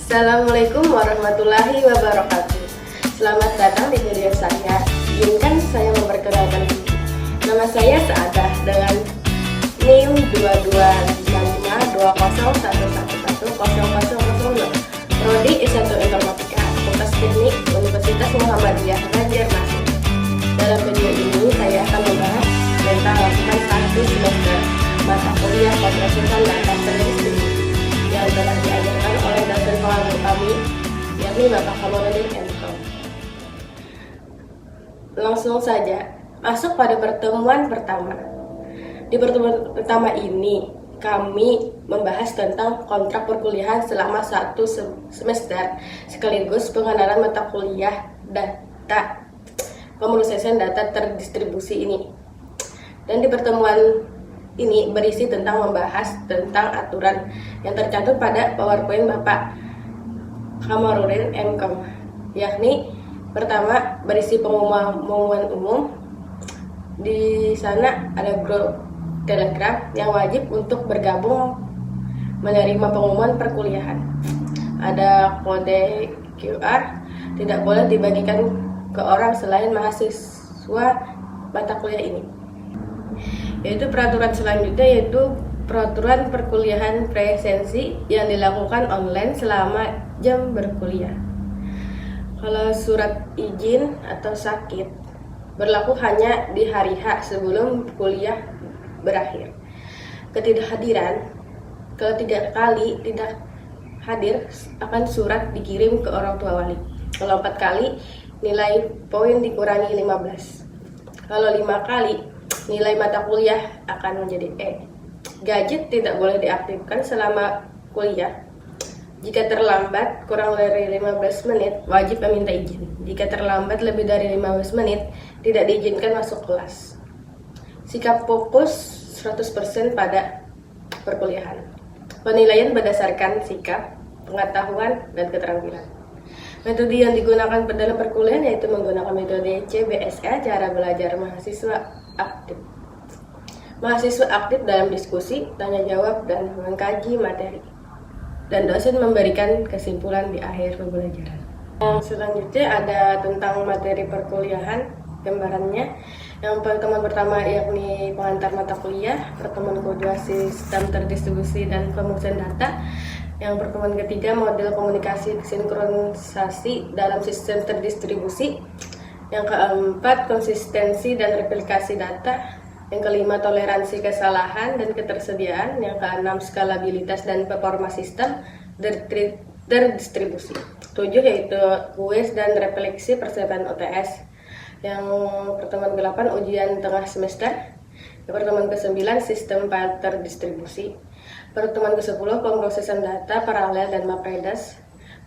Assalamualaikum warahmatullahi wabarakatuh. Selamat datang di video saya. Izinkan saya memperkenalkan diri. Nama saya Saadah dengan NIM 225520111100. Prodi S1 Informatika, Fakultas Teknik Universitas Muhammadiyah Banjarmasin. Dalam video ini saya akan membahas tentang latihan 1 semester mata kuliah pemrosesan data terdistribusi yang telah diajarkan oleh dosen pengampu kami, yakni Bapak Kamarudin M.Com. Langsung saja masuk pada pertemuan pertama. Di pertemuan pertama ini kami membahas tentang kontrak perkuliahan selama 1 semester sekaligus pengenalan mata kuliah data pemrosesan data terdistribusi ini. Dan di pertemuan ini berisi tentang membahas tentang aturan yang tercantum pada PowerPoint Bapak Kamarudin M.Com, yakni pertama berisi pengumuman umum. Di sana ada grup Telegram yang wajib untuk bergabung menerima pengumuman perkuliahan. Ada kode QR, tidak boleh dibagikan ke orang selain mahasiswa mata kuliah ini. Yaitu peraturan selanjutnya yaitu peraturan perkuliahan presensi yang dilakukan online selama jam berkuliah. Kalau surat izin atau sakit berlaku hanya di hari H sebelum kuliah berakhir. Ketidakhadiran, kalau 3 kali tidak hadir akan surat dikirim ke orang tua wali. Kalau 4 kali nilai poin dikurangi 15. Kalau 5 kali nilai mata kuliah akan menjadi E. Gadget tidak boleh diaktifkan selama kuliah. Jika terlambat kurang dari 15 menit, wajib meminta izin. Jika terlambat lebih dari 15 menit, tidak diizinkan masuk kelas. Sikap fokus 100% pada perkuliahan. Penilaian berdasarkan sikap, pengetahuan, dan keterampilan. Metode yang digunakan dalam perkuliahan yaitu menggunakan metode CBSA, cara belajar mahasiswa aktif. Mahasiswa aktif dalam diskusi, tanya jawab, dan mengkaji materi. Dan dosen memberikan kesimpulan di akhir pembelajaran. Selanjutnya ada tentang materi perkuliahan, gambarannya. Yang pertemuan pertama yakni pengantar mata kuliah, pertemuan kedua sistem terdistribusi dan pemrosesan data. Yang pertemuan ketiga model komunikasi sinkronisasi dalam sistem terdistribusi. Yang keempat konsistensi dan replikasi data. Yang kelima toleransi kesalahan dan ketersediaan. Yang keenam skalabilitas dan performa sistem terdistribusi. 7 yaitu kuis dan refleksi persiapan OTS. Yang pertemuan ke-8 ujian tengah semester. Yang pertemuan ke-9 sistem file terdistribusi. Pertemuan ke-10 pemrosesan data paralel dan MAPREDAS.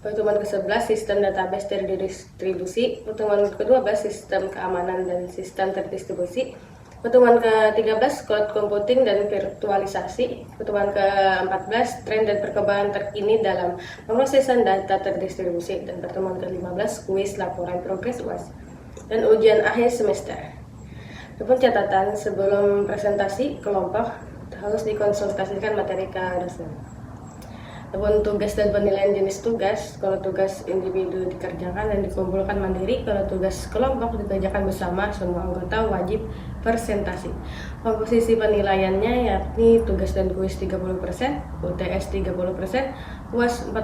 Pertemuan ke-11 sistem database terdistribusi. Pertemuan ke-12 sistem keamanan dan sistem terdistribusi. Pertemuan ke-13 cloud computing dan virtualisasi. Pertemuan ke-14 tren dan perkembangan terkini dalam pemrosesan data terdistribusi. Dan pertemuan ke-15 kuis laporan progres UAS dan ujian akhir semester. Adapun catatan sebelum presentasi kelompok harus dikonsultasikan materi ke dosen. Adapun tugas dan penilaian jenis tugas, kalau tugas individu dikerjakan dan dikumpulkan mandiri, kalau tugas kelompok dikerjakan bersama, semua anggota wajib presentasi. Komposisi penilaiannya yakni tugas dan kuis 30%, UTS 30%, UAS 40%.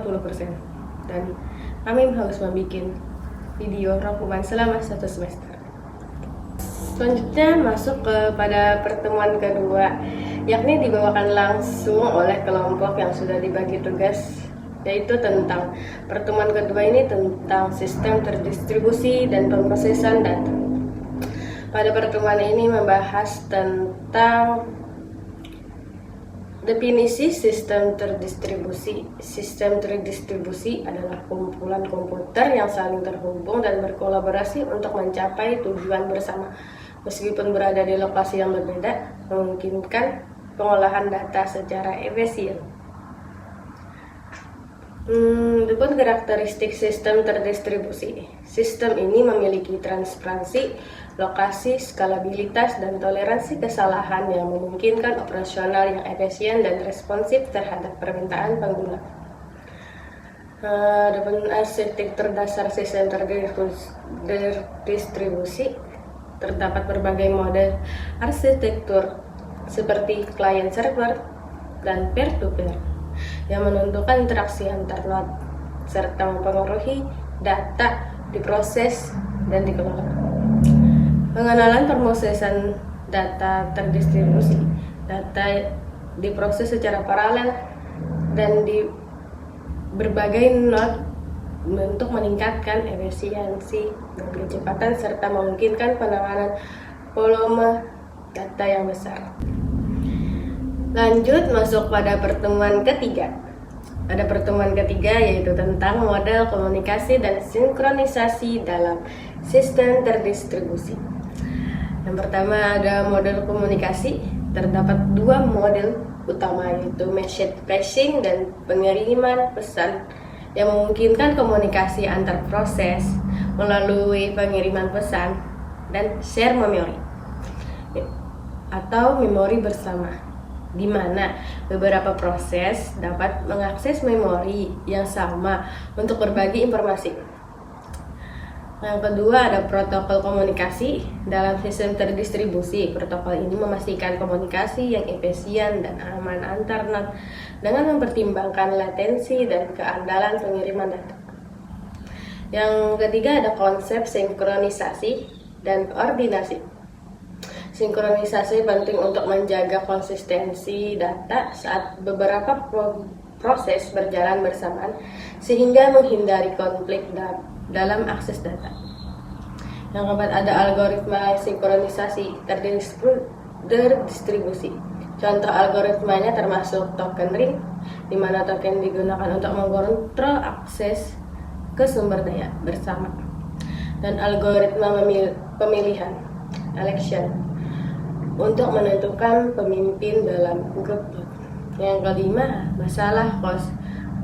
Dan kami harus membuat video rangkuman selama 1 semester. Selanjutnya masuk kepada pertemuan kedua, yakni dibawakan langsung oleh kelompok yang sudah dibagi tugas, yaitu tentang pertemuan kedua ini tentang sistem terdistribusi dan pemrosesan data. Pada pertemuan ini membahas tentang definisi sistem terdistribusi. Sistem terdistribusi adalah kumpulan komputer yang saling terhubung dan berkolaborasi untuk mencapai tujuan bersama. Meskipun berada di lokasi yang berbeda, memungkinkan pengolahan data secara efisien. Adapun karakteristik sistem terdistribusi. Sistem ini memiliki transparansi, lokasi, skalabilitas, dan toleransi kesalahan yang memungkinkan operasional yang efisien dan responsif terhadap permintaan pengguna. Adapun arsitektur dasar sistem terdistribusi, terdapat berbagai model arsitektur seperti client server dan peer-to-peer yang menentukan interaksi antar node serta mempengaruhi data diproses dan dikelola. Pengenalan pemrosesan data terdistribusi. Data diproses secara paralel dan di berbagai node untuk meningkatkan efisiensi dan kecepatan serta memungkinkan penanganan volume data yang besar. Lanjut masuk pada pertemuan ketiga. Ada pertemuan ketiga yaitu tentang model komunikasi dan sinkronisasi dalam sistem terdistribusi. Yang pertama ada model komunikasi. Terdapat dua model utama yaitu message passing dan pengiriman pesan yang memungkinkan komunikasi antar proses melalui pengiriman pesan dan share memory atau memori bersama, di mana beberapa proses dapat mengakses memori yang sama untuk berbagi informasi. Yang kedua ada protokol komunikasi dalam sistem terdistribusi. Protokol ini memastikan komunikasi yang efisien dan aman antar node dengan mempertimbangkan latensi dan keandalan pengiriman data. Yang ketiga ada konsep sinkronisasi dan koordinasi. Sinkronisasi penting untuk menjaga konsistensi data saat beberapa proses berjalan bersamaan sehingga menghindari konflik dalam akses data. Yang keempat ada algoritma sinkronisasi terdistribusi. Contoh algoritmanya termasuk token ring, di mana token digunakan untuk mengontrol akses ke sumber daya bersama, dan algoritma pemilihan election untuk menentukan pemimpin dalam grup. Yang kelima, masalah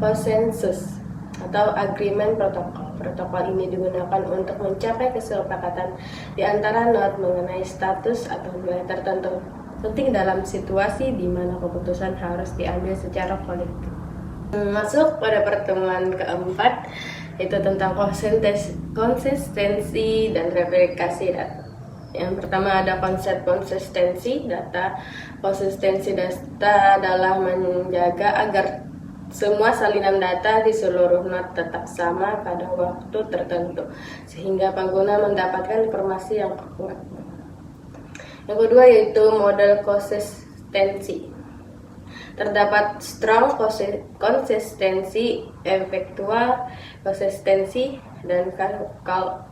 konsensus atau agreement protokol. Protokol ini digunakan untuk mencapai kesepakatan di antara node mengenai status atau nilai tertentu penting dalam situasi di mana keputusan harus diambil secara kolektif. Masuk pada pertemuan keempat, yaitu tentang konsistensi dan replikasi data. Yang pertama ada konsep konsistensi data. Konsistensi data adalah menjaga agar semua salinan data di seluruh node tetap sama pada waktu tertentu, sehingga pengguna mendapatkan informasi yang akurat. Yang kedua yaitu model konsistensi. Terdapat strong konsistensi, efektual konsistensi, dan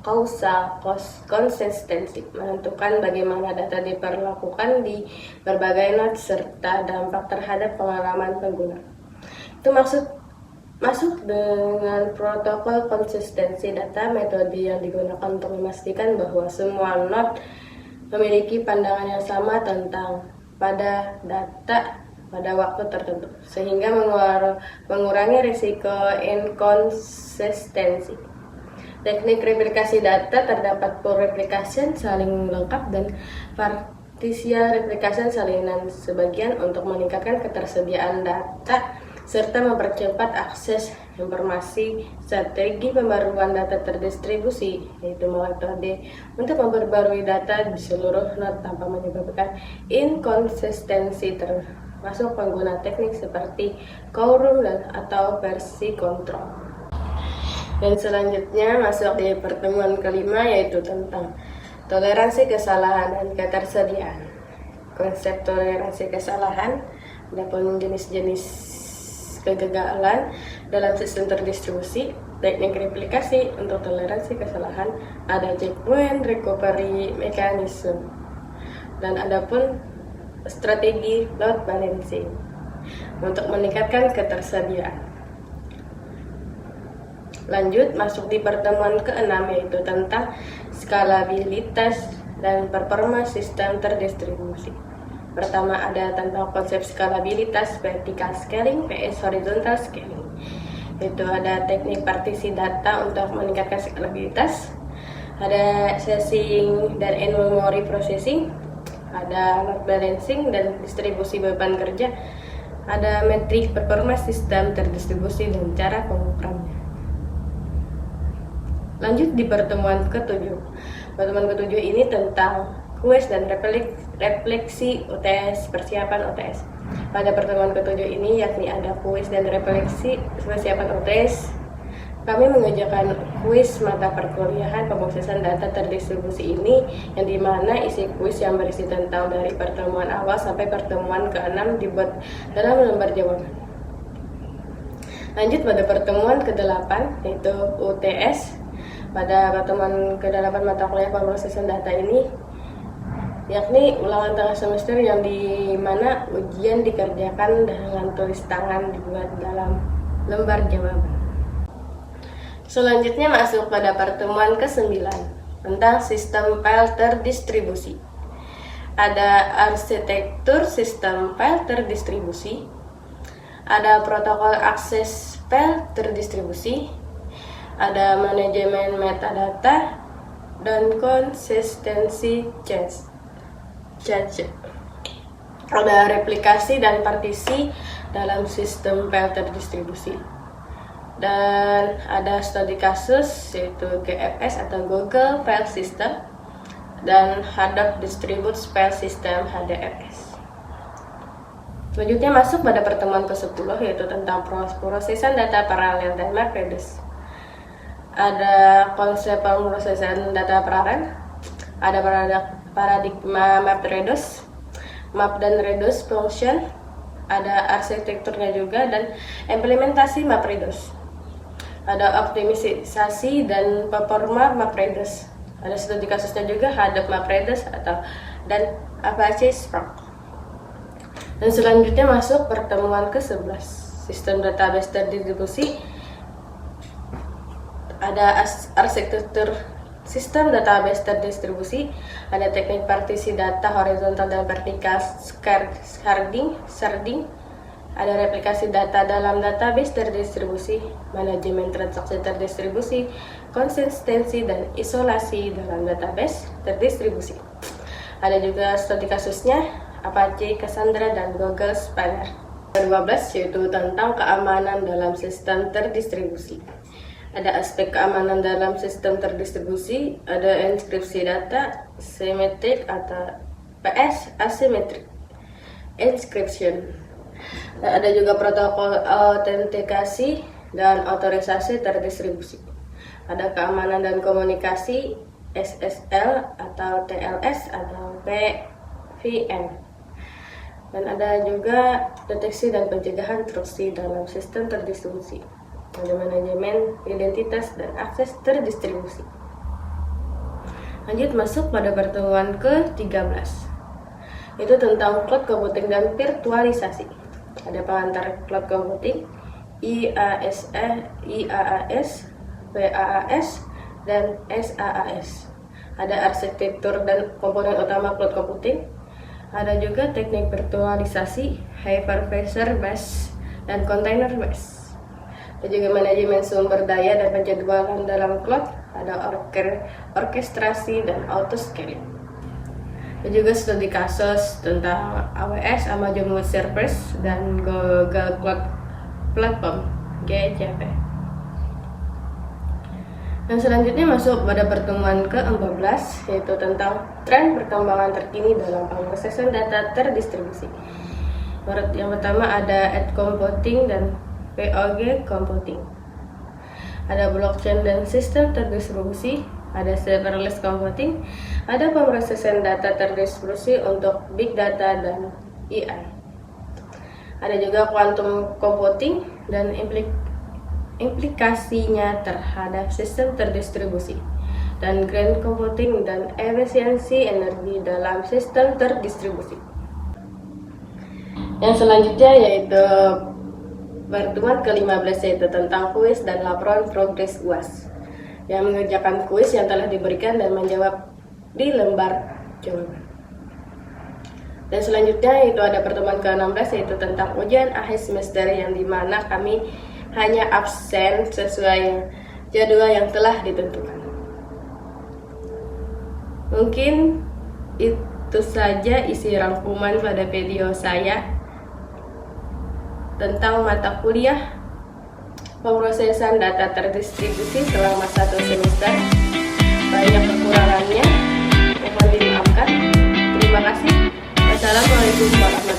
causal konsistensi, menentukan bagaimana data diperlakukan di berbagai node serta dampak terhadap pengalaman pengguna. Itu masuk dengan protokol konsistensi data, metode yang digunakan untuk memastikan bahwa semua node memiliki pandangan yang sama tentang pada data pada waktu tertentu, sehingga mengurangi risiko inkonsistensi. Teknik replikasi data terdapat pool replication saling lengkap dan partial replication salinan sebagian untuk meningkatkan ketersediaan data serta mempercepat akses informasi. Strategi pembaruan data terdistribusi yaitu metode untuk memperbarui data di seluruh node tanpa menyebabkan inkonsistensi, termasuk pengguna teknik seperti quorum atau versi kontrol. Dan selanjutnya masuk di pertemuan kelima yaitu tentang toleransi kesalahan dan ketersediaan. Konsep toleransi kesalahan, adapun jenis-jenis kegagalan dalam sistem terdistribusi. Teknik replikasi untuk toleransi kesalahan ada checkpoint recovery mechanism, dan adapun strategi load balancing untuk meningkatkan ketersediaan. Lanjut masuk di pertemuan keenam yaitu tentang skalabilitas dan performa sistem terdistribusi. Pertama ada tentang konsep skalabilitas, vertical scaling vs horizontal scaling. Itu ada teknik partisi data untuk meningkatkan skalabilitas, ada sesing dan in-memory processing, ada load balancing dan distribusi beban kerja, Ada metrik performa sistem terdistribusi dan cara pengukurannya. Lanjut di pertemuan ke-7. Pertemuan ke-7 ini tentang kuis dan refleksi UTS, persiapan UTS. Pada pertemuan ke-7 ini yakni ada kuis dan refleksi persiapan UTS. Kami mengerjakan kuis mata perkuliahan pemrosesan data terdistribusi ini, yang dimana isi kuis yang berisi tentang dari pertemuan awal sampai pertemuan ke-6 dibuat dalam lembar jawaban. Lanjut pada pertemuan ke-8 yaitu UTS. Pada pertemuan ke-8 mata kuliah pemrosesan data ini yakni ulangan tengah semester, yang dimana ujian dikerjakan dengan tulis tangan dibuat dalam lembar jawaban. Selanjutnya masuk pada pertemuan ke-9 tentang sistem file terdistribusi. Ada arsitektur sistem file terdistribusi, ada protokol akses file terdistribusi, ada manajemen metadata, dan konsistensi cache. Ada replikasi dan partisi dalam sistem file terdistribusi. Dan ada studi kasus yaitu GFS atau Google File System, dan Hadap Distributed File System HDFS. Selanjutnya masuk pada pertemuan ke-10 yaitu tentang prosesan data paralel dan MapReduce. Ada konsep pemrosesan data paralel, ada paradigma MapReduce, map dan reduce function, ada arsitekturnya juga, dan implementasi MapReduce. Ada optimisasi dan performa MapReduce. Ada studi kasusnya juga, Hadap MapReduce dan Apache Spark. Dan selanjutnya masuk pertemuan ke-11, sistem database terdistribusi. Ada arsitektur sistem database terdistribusi, ada teknik partisi data horizontal dan vertikal sharding, ada replikasi data dalam database terdistribusi, manajemen transaksi terdistribusi, konsistensi dan isolasi dalam database terdistribusi. Ada juga studi kasusnya, Apache, Cassandra, dan Google Spanner. 12 yaitu tentang keamanan dalam sistem terdistribusi. Ada aspek keamanan dalam sistem terdistribusi, ada enkripsi data, symmetric atau PS, asymmetric encryption. Ada juga protokol autentikasi dan otorisasi terdistribusi. Ada keamanan dan komunikasi, SSL atau TLS atau PVN. Dan ada juga deteksi dan pencegahan intrusi dalam sistem terdistribusi. Ada manajemen identitas dan akses terdistribusi. Lanjut masuk pada pertemuan ke-13, itu tentang cloud computing dan virtualisasi. Ada pengantar cloud computing, IaaS, PaaS, dan SaaS. Ada arsitektur dan komponen utama cloud computing. Ada juga teknik virtualisasi, hypervisor based, dan container based. Ada juga manajemen sumber daya dan penjadwalan dalam cloud, ada orkestrasi dan auto-scaling. Ada juga studi kasus tentang AWS, Amazon Web Services, dan Google Cloud Platform, GCP. Dan selanjutnya masuk pada pertemuan ke-14, yaitu tentang tren perkembangan terkini dalam pemrosesan data terdistribusi. Yang pertama ada edge computing dan POG computing. Ada blockchain dan sistem terdistribusi, ada serverless computing, ada pemrosesan data terdistribusi untuk big data dan AI. Ada juga quantum computing dan implikasinya terhadap sistem terdistribusi, dan grand computing dan efisiensi energi dalam sistem terdistribusi. Yang selanjutnya yaitu pertemuan ke-15, yaitu tentang kuis dan laporan progres UAS, yang mengerjakan kuis yang telah diberikan dan menjawab di lembar jawaban. Dan selanjutnya itu ada pertemuan ke-16, yaitu tentang ujian akhir semester, yang dimana kami hanya absen sesuai jadwal yang telah ditentukan. Mungkin itu saja isi rangkuman pada video saya. tentang mata kuliah pemrosesan data terdistribusi selama 1 semester. Banyak kekurangannya, mohon dimaafkan. Terima kasih. Wassalamualaikum warahmatullahi wabarakatuh.